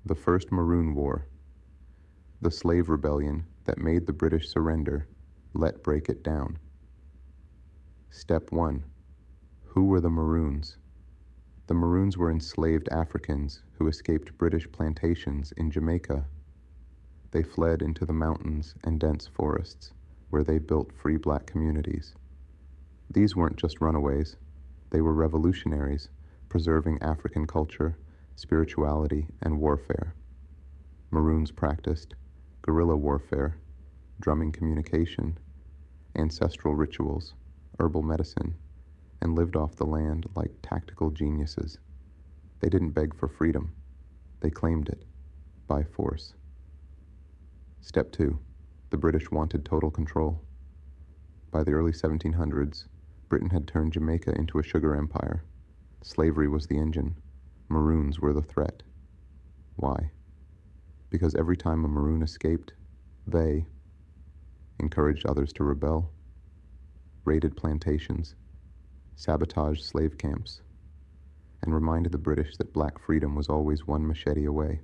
The First Maroon War. The slave rebellion that made the British surrender. Let break it down. Step 1. Who were the Maroons? The Maroons were enslaved Africans who escaped British plantations in Jamaica. They fled into the mountains and dense forests, where they built free black communities. These weren't just runaways. They were revolutionaries, preserving African culture, spirituality, and warfare. Maroons practiced guerrilla warfare, drumming communication, ancestral rituals, herbal medicine, and lived off the land like tactical geniuses. They didn't beg for freedom. They claimed it, by force. Step 2. The British wanted total control. By the early 1700s, Britain had turned Jamaica into a sugar empire. Slavery was the engine. Maroons were the threat. Why? Because every time a Maroon escaped, they encouraged others to rebel, raided plantations, sabotaged slave camps, and reminded the British that black freedom was always one machete away.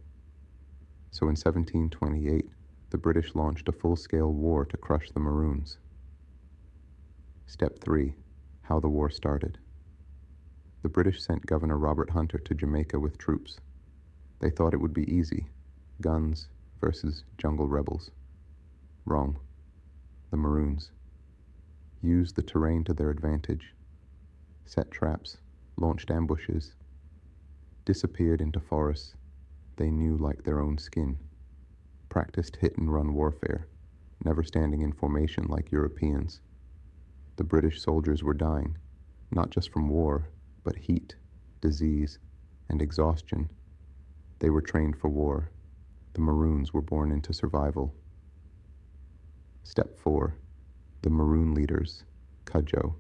So in 1728, the British launched a full-scale war to crush the Maroons. Step 3. How the war started. The British sent Governor Robert Hunter to Jamaica with troops. They thought it would be easy, guns versus jungle rebels. Wrong. The Maroons used the terrain to their advantage, set traps, launched ambushes, disappeared into forests they knew like their own skin, practiced hit-and-run warfare, never standing in formation like Europeans. The British soldiers were dying, not just from war, but heat, disease, and exhaustion. They were trained for war. The Maroons were born into survival. Step 4. The Maroon leaders. Cudjoe,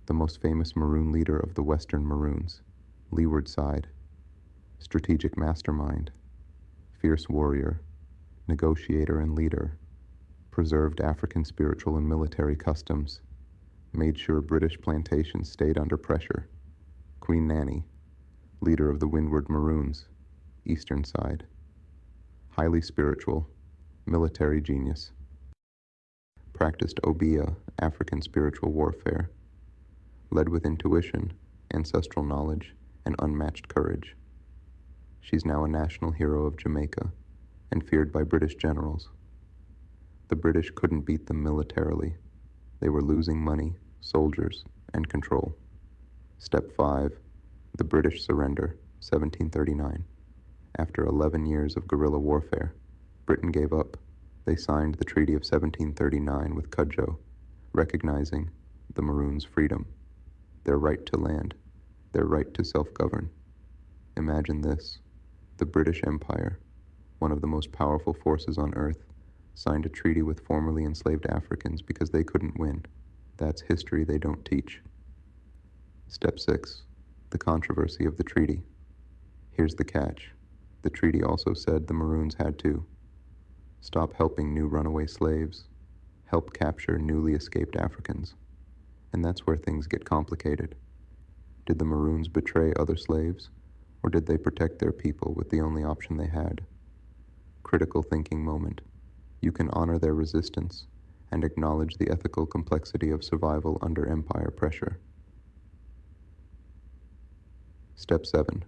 the most famous Maroon leader of the Western Maroons. Leeward side. Strategic mastermind. Fierce warrior. Negotiator and leader. Preserved African spiritual and military customs. Made sure British plantations stayed under pressure. Queen Nanny, leader of the Windward Maroons. Eastern side. Highly spiritual. Military genius. Practiced Obeah, African spiritual warfare, led with intuition, ancestral knowledge, and unmatched courage. She's now a national hero of Jamaica and feared by British generals. The British couldn't beat them militarily. They were losing money, soldiers, and control. Step 5. The British surrender, 1739. After 11 years of guerrilla warfare, Britain gave up. They signed the Treaty of 1739 with Cudjoe, recognizing the Maroons' freedom, their right to land, their right to self-govern. Imagine this. The British Empire, one of the most powerful forces on earth, signed a treaty with formerly enslaved Africans because they couldn't win. That's history they don't teach. Step 6. The controversy of the treaty. Here's the catch. The treaty also said the Maroons had to stop helping new runaway slaves, help capture newly escaped Africans. And that's where things get complicated. Did the Maroons betray other slaves, or did they protect their people with the only option they had? Critical thinking moment. You can honor their resistance and acknowledge the ethical complexity of survival under empire pressure. Step 7.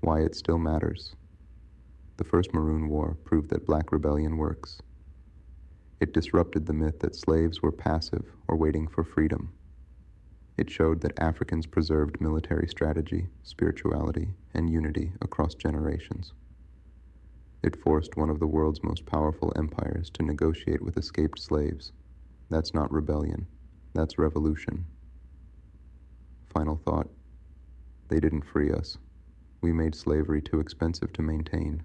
Why it still matters. The First Maroon War proved that black rebellion works. It disrupted the myth that slaves were passive or waiting for freedom. It showed that Africans preserved military strategy, spirituality, and unity across generations. It forced one of the world's most powerful empires to negotiate with escaped slaves. That's not rebellion. That's revolution. Final thought. They didn't free us. We made slavery too expensive to maintain.